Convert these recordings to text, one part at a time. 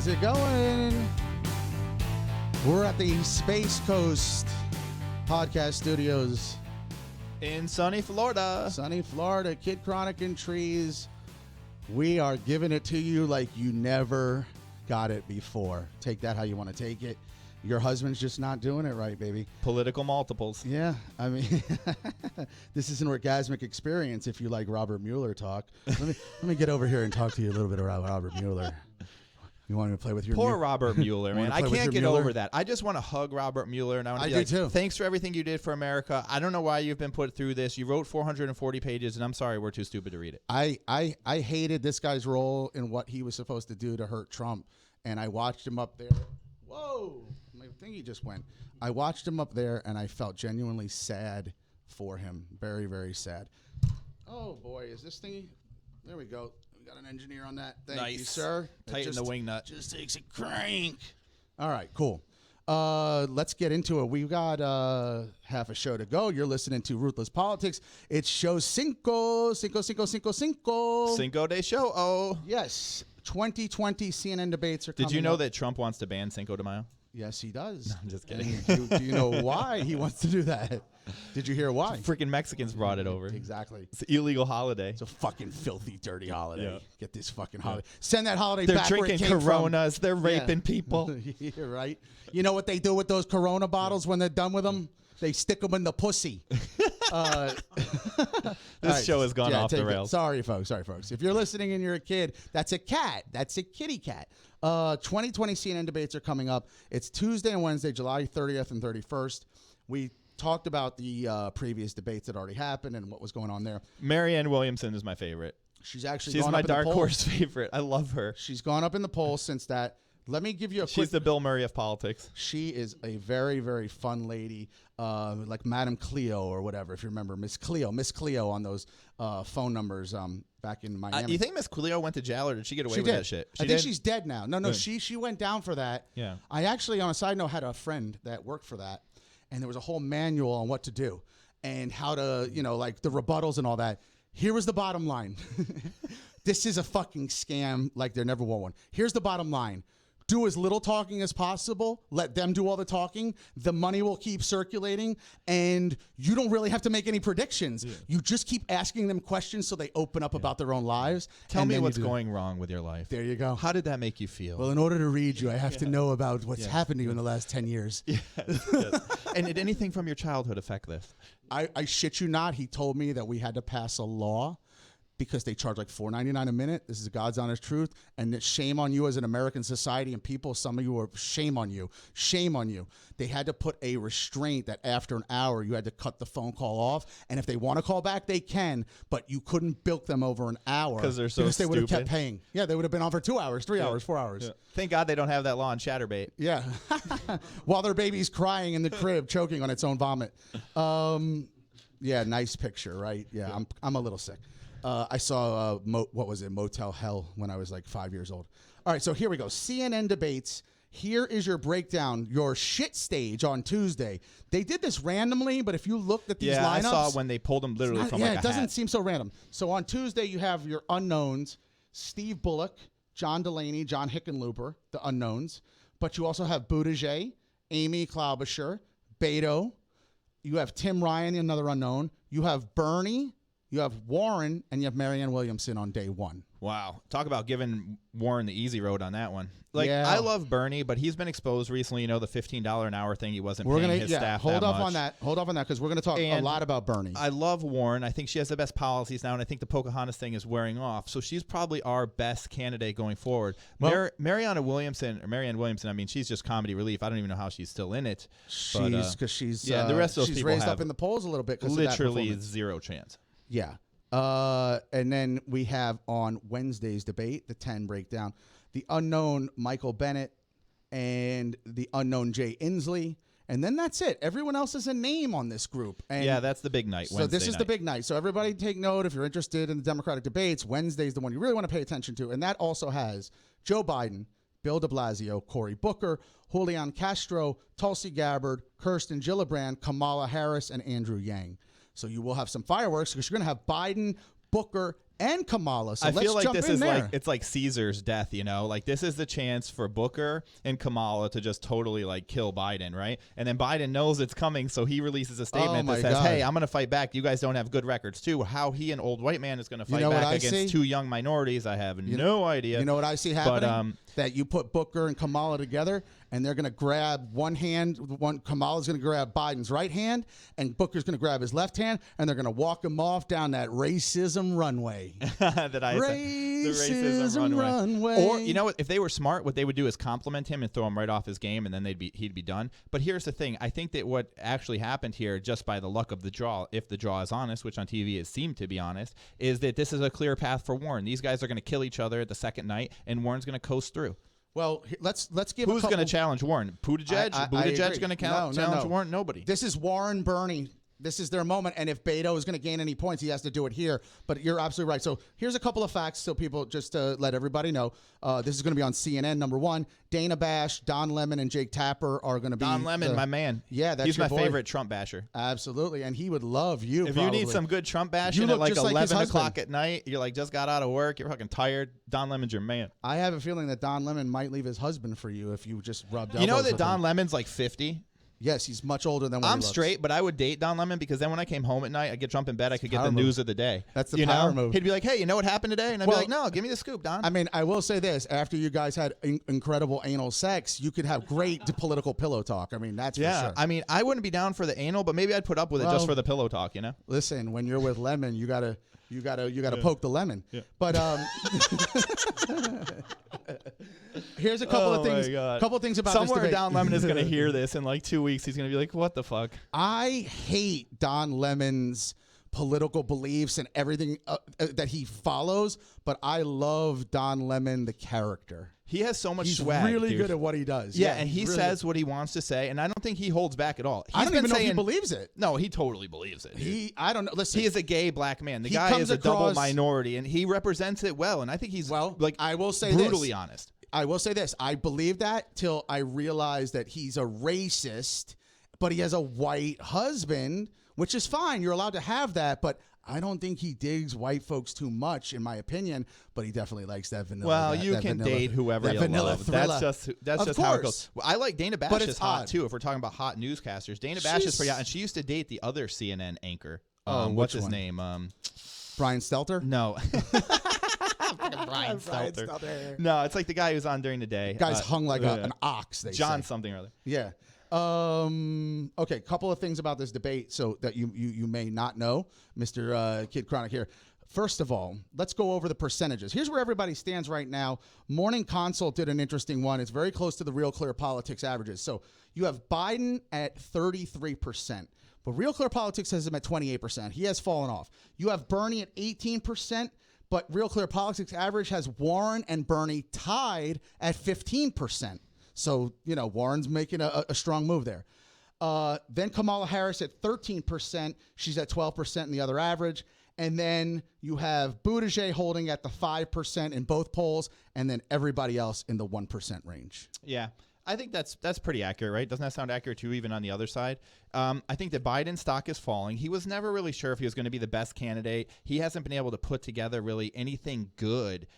How's it going? We're at the Space Coast Podcast Studios. In sunny Florida. Sunny Florida, Kid Chronic Treez. We are giving it to you like you never got it before. Take that how you want to take it. Your husband's just not doing it right, baby. Political multiples. Yeah, I mean, this is an orgasmic experience if you like Robert Mueller talk. Let me get over here and talk to you a little bit about Robert Mueller. You want me to play with your Poor Robert Mueller, man. I can't get over that. I just want to hug Robert Mueller, and I want to be like, too. Thanks for everything you did for America. I don't know why you've been put through this. You wrote 440 pages, and I'm sorry we're too stupid to read it. I hated this guy's role in what he was supposed to do to hurt Trump, and I watched him up there. Whoa, my thingy just went. I watched him up there, and I felt genuinely sad for him. Very, very sad. Oh, boy, is this thingy? There we go. We got an engineer on that. Thank you, sir. Tighten the wing nut. Just takes a crank. All right, cool. Let's get into it. We've got half a show to go. You're listening to Ruthless Politics. It's show cinco Cinco de Show. Oh. Yes. 2020 CNN debates are coming Did you know up. that Trump wants to ban Cinco de Mayo? Yes, he does. No, I'm just kidding. Do you know why he wants to do that? Did you hear why? Freaking Mexicans brought it over. Exactly. It's an illegal holiday. It's a fucking filthy, dirty holiday. Yeah. Get this fucking holiday. Send that holiday They're back where it drinking came Coronas. from. They're raping people. You're right. You know what they do with those Corona bottles when they're done with them? They stick them in the pussy. This show has gone off the rails. Sorry, folks. If you're listening and you're a kid, that's a cat. That's a kitty cat. 2020 CNN debates are coming up. It's Tuesday and Wednesday, July 30th and 31st. We talked about the previous debates that already happened and what was going on there. Marianne Williamson is my favorite. She's actually She's gone my up in the dark polls. horse favorite. I love her. She's gone up in the polls since that. Let me give you a quick. She's the Bill Murray of politics. She is a very, very fun lady, like Madam Cleo or whatever, if you remember. Miss Cleo on those phone numbers back in Miami. You think Miss Cleo went to jail, or did she get away with that shit? I think she's dead now. No, she went down for that. Yeah. I actually, on a side note, had a friend that worked for that, and there was a whole manual on what to do and how to, like the rebuttals and all that. Here was the bottom line. This is a fucking scam like there never was one. Here's the bottom line. Do as little talking as possible. Let them do all the talking. The money will keep circulating, and you don't really have to make any predictions. Yeah. You just keep asking them questions so they open up about their own lives. Tell me what's going wrong with your life. There you go. How did that make you feel? Well, in order to read you, I have to know about what's happened to you in the last 10 years. Yes. And did anything from your childhood affect this? I shit you not. He told me that we had to pass a law because they charge like $4.99 a minute. This is God's honest truth. And shame on you as an American society and people. Some of you are shame on you. Shame on you. They had to put a restraint that after an hour, you had to cut the phone call off. And if they want to call back, they can. But you couldn't bilk them over an hour. Because they're so because they would have stupid. kept paying. Yeah, they would have been on for 2 hours, 3 hours, 4 hours. Yeah. Thank God they don't have that law on Chatterbait. Yeah. While their baby's crying in the crib, choking on its own vomit. Yeah, nice picture, right? Yeah. I'm a little sick. I saw, Motel Hell when I was like 5 years old. All right, so here we go. CNN debates. Here is your breakdown, your shit stage on Tuesday. They did this randomly, but if you looked at these lineups. I saw when they pulled them literally from like a hat. Yeah, it doesn't seem so random. So on Tuesday, you have your unknowns, Steve Bullock, John Delaney, John Hickenlooper, the unknowns. But you also have Buttigieg, Amy Klobuchar, Beto. You have Tim Ryan, another unknown. You have Bernie. You have Warren, and you have Marianne Williamson on day one. Wow. Talk about giving Warren the easy road on that one. I love Bernie, but he's been exposed recently. The $15 an hour thing. He wasn't paying his staff hold that off much. on that. Hold off on that because we're going to talk a lot about Bernie. I love Warren. I think she has the best policies now, and I think the Pocahontas thing is wearing off. So she's probably our best candidate going forward. Well, Marianne Williamson, I mean, she's just comedy relief. I don't even know how she's still in it. Because she's the rest of those she's people raised have up in the polls a little bit. Literally zero chance. Yeah. And then we have on Wednesday's debate, the 10 breakdown, the unknown Michael Bennett and the unknown Jay Inslee. And then that's it. Everyone else is a name on this group. And yeah, that's the big night. So this is the big night. So everybody take note. If you're interested in the Democratic debates, Wednesday's the one you really want to pay attention to. And that also has Joe Biden, Bill de Blasio, Cory Booker, Julian Castro, Tulsi Gabbard, Kirsten Gillibrand, Kamala Harris, and Andrew Yang. So you will have some fireworks because you're going to have Biden, Booker, and Kamala. So I let's feel like jump this in is there. like it's like Caesar's death, you know? Like this is the chance for Booker and Kamala to just totally like kill Biden, right? And then Biden knows it's coming, so he releases a statement that says, "Hey, I'm going to fight back. You guys don't have good records too." How he, an old white man, is going to fight back against two young minorities, I have no idea. You know what I see happening? That you put Booker and Kamala together, and they're going to grab one hand. Kamala's going to grab Biden's right hand, and Booker's going to grab his left hand, and they're going to walk him off down that racism runway. Racism runway. Or you know what? If they were smart, what they would do is compliment him and throw him right off his game, and then he'd be done. But here's the thing: I think that what actually happened here, just by the luck of the draw, if the draw is honest, which on TV it seemed to be honest, is that this is a clear path for Warren. These guys are going to kill each other at the second night, and Warren's going to coast through. Well, let's give. Who's going to challenge Warren? Buttigieg? Buttigieg going to challenge Warren? Nobody. This is Warren Bernie. This is their moment, and if Beto is going to gain any points, he has to do it here. But you're absolutely right. So here's a couple of facts, so people just to let everybody know. This is going to be on CNN. Number one, Dana Bash, Don Lemon, and Jake Tapper are going to be. Don Lemon, my man. Yeah, that's he's your my favorite Trump basher. Absolutely, and he would love you. If you need some good Trump bashing at like 11 o'clock at night, you're like just got out of work, you're fucking tired. Don Lemon's your man. I have a feeling that Don Lemon might leave his husband for you if you just rubbed. You know that Don Lemon's like 50. Yes, he's much older than. I'm straight, but I would date Don Lemon because then when I came home at night, I'd get jump in bed, I could get the news of the day. That's the power move. He'd be like, "Hey, you know what happened today?" And I'd be like, "No, give me the scoop, Don." I mean, I will say this: after you guys had incredible anal sex, you could have great political pillow talk. I mean, that's for sure. I mean, I wouldn't be down for the anal, but maybe I'd put up with it just for the pillow talk, you know. Listen, when you're with Lemon, you gotta poke the lemon. Yeah. But here's a couple of things. Couple of things about somewhere this debate. Don Lemon is going to hear this in like 2 weeks. He's going to be like, "What the fuck?" I hate Don Lemon's political beliefs and everything that he follows, but I love Don Lemon, the character. He has so much He's swag. He's really dude. good at what he does. Yeah, and he says what he wants to say, and I don't think he holds back at all. I don't even know if he believes it. No, he totally believes it. I don't know. Listen, he is a gay black man. The guy is a double minority, and he represents it well. And I think he's like I will say brutally honest. I will say this. I believe that till I realized that he's a racist, but he has a white husband, which is fine. You're allowed to have that, but I don't think he digs white folks too much, in my opinion. But he definitely likes that vanilla. Well, you can date whoever you love. That's just how it goes. Well, I like Dana Bash is hot too. If we're talking about hot newscasters, Dana Bash is pretty hot, and she used to date the other CNN anchor. What's his name? Brian Stelter? No. Brian Stelter. No, it's like the guy who's on during the day. Guy's hung like an ox. John something or other. Yeah. Okay, couple of things about this debate so that you may not know, Mr. Kid Chronic here. First of all, let's go over the percentages. Here's where everybody stands right now. Morning Consult did an interesting one. It's very close to the Real Clear Politics averages. So you have Biden at 33%, but Real Clear Politics has him at 28%. He has fallen off. You have Bernie at 18%, but Real Clear Politics average has Warren and Bernie tied at 15%. So, you know, Warren's making a strong move there. Then Kamala Harris at 13%. She's at 12% in the other average. And then you have Buttigieg holding at the 5% in both polls, and then everybody else in the 1% range. Yeah. I think that's pretty accurate, right? Doesn't that sound accurate too, even on the other side? I think that Biden's stock is falling. He was never really sure if he was going to be the best candidate. He hasn't been able to put together really anything good.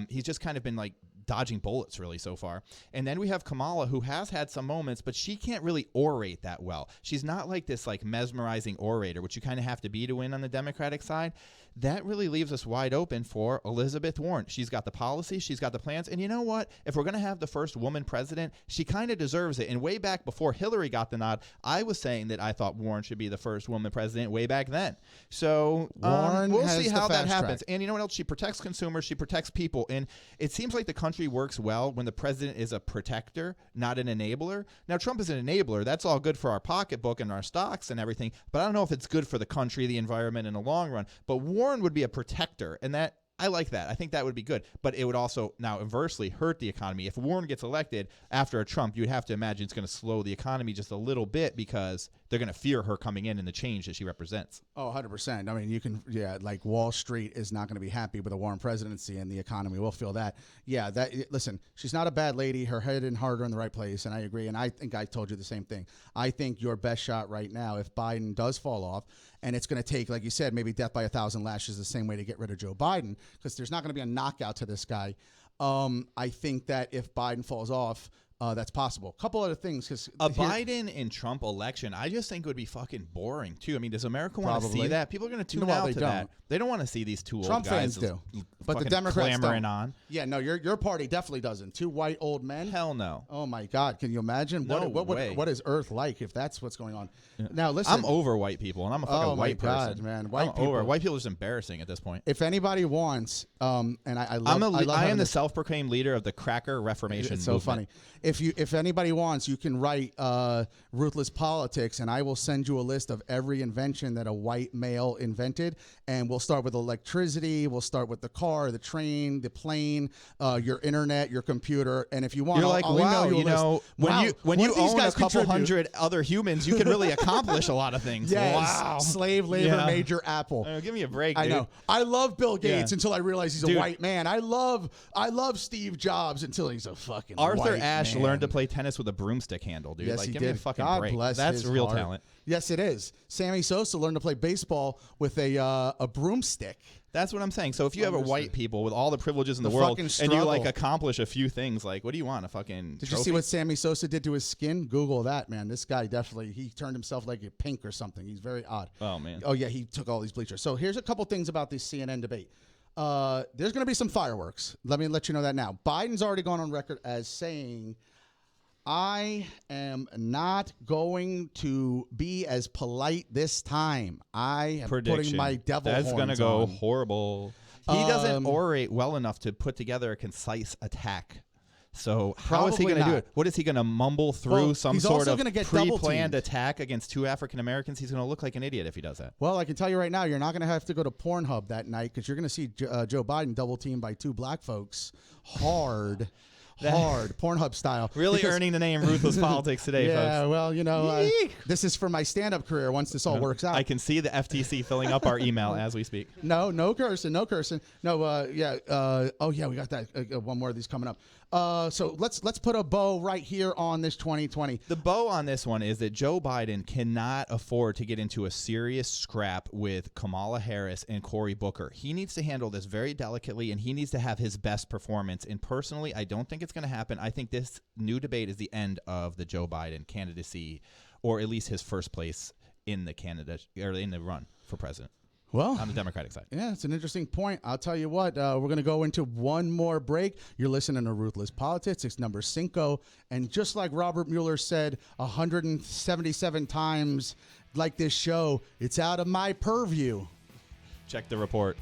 He's just kind of been like dodging bullets really so far. And then we have Kamala, who has had some moments, but she can't really orate that well. She's not like this like mesmerizing orator, which you kind of have to be to win on the Democratic side. That really leaves us wide open for Elizabeth Warren. She's got the policy, she's got the plans, and you know what? If we're going to have the first woman president, she kind of deserves it. And way back before Hillary got the nod, I was saying that I thought Warren should be the first woman president way back then. So we'll see how that happens. And you know what else? She protects consumers, she protects people, and it seems like the country works well when the president is a protector, not an enabler. Now, Trump is an enabler. That's all good for our pocketbook and our stocks and everything, but I don't know if it's good for the country, the environment in the long run. But Warren would be a protector, and that I like that. I think that would be good, but it would also now inversely hurt the economy. If Warren gets elected after a Trump, you'd have to imagine it's going to slow the economy just a little bit because they're going to fear her coming in and the change that she represents. Oh, 100%. I mean, like Wall Street is not going to be happy with a Warren presidency, and the economy will feel that. Yeah, listen, she's not a bad lady. Her head and heart are in the right place, and I agree. And I think I told you the same thing. I think your best shot right now, if Biden does fall off, and it's going to take, like you said, maybe death by 1,000 lashes the same way to get rid of Joe Biden, because there's not going to be a knockout to this guy. I think that if Biden falls off, that's possible. A couple other things. Biden and Trump election, I just think would be fucking boring, too. I mean, does America want to see that? People are going to tune out to that. They don't want to see these two old Trump guys fans do. But the Democrats clamoring don't. on. Yeah, no, your party definitely doesn't. Two white old men? Hell no. Oh, my God. Can you imagine? No way. What is Earth like if that's what's going on? Yeah. Now, listen. I'm over white people, and I'm a fucking white person. God, man. White people are just embarrassing at this point. If anybody wants, and I am the self-proclaimed leader of the Cracker Reformation It's so movement. funny. If anybody wants, you can write Ruthless Politics, and I will send you a list of every invention that a white male invented, and we'll start with electricity, we'll start with the car, the train, the plane, your internet, your computer, and if you want, you're like, I'll wow, email you a list. When you own a couple contribute? hundred other humans, you can really accomplish a lot of things. Yes. Wow. Slave labor, major Apple. Give me a break, dude. I know. I love Bill Gates until I realize he's Dude. a white man. I love Steve Jobs until he's a fucking Arthur white Ashe man. learned to play tennis with a broomstick handle, dude. Yes, like, he give did. me a fucking God break. bless That's his real heart. talent. Yes, it is. Sammy Sosa learned to play baseball with a broomstick. That's what I'm saying. So if you have a white people with all the privileges in the world and fucking you like struggle. accomplish a few things, like what do you want? A fucking Did trophy? you see what Sammy Sosa did to his skin? Google that, man. This guy definitely, he turned himself like a pink or something. He's very odd. Oh, man. Oh, yeah, he took all these bleachers. So here's a couple things about this CNN debate. There's going to be some fireworks. Let me let you know that now. Biden's already gone on record as saying, I am not going to be as polite this time. I am putting my devil horns on. That's going to go horrible. He doesn't orate well enough to put together a concise attack. So how is he going to do it? What is he going to mumble through some sort of pre-planned attack against two African Americans? He's going to look like an idiot if he does that. Well, I can tell you right now, you're not going to have to go to Pornhub that night because you're going to see Joe Biden double teamed by two black folks hard. Pornhub style. Really earning the name Ruthless Politics today, folks. Yeah, well, you know, this is for my stand-up career once this all works out. I can see the FTC filling up our email as we speak. No cursing. No, we got that. One more of these coming up. So let's put a bow right here on this 2020. The bow on this one is that Joe Biden cannot afford to get into a serious scrap with Kamala Harris and Cory Booker. He needs to handle this very delicately, and he needs to have his best performance. And personally, I don't think it's going to happen. I think this new debate is the end of the Joe Biden candidacy, or at least his first place in the run for president. Well, on the Democratic side. Yeah, it's an interesting point. I'll tell you what, we're going to go into one more break. You're listening to Ruthless Politics. It's number 5. And just like Robert Mueller said 177 times, like this show, it's out of my purview. Check the report.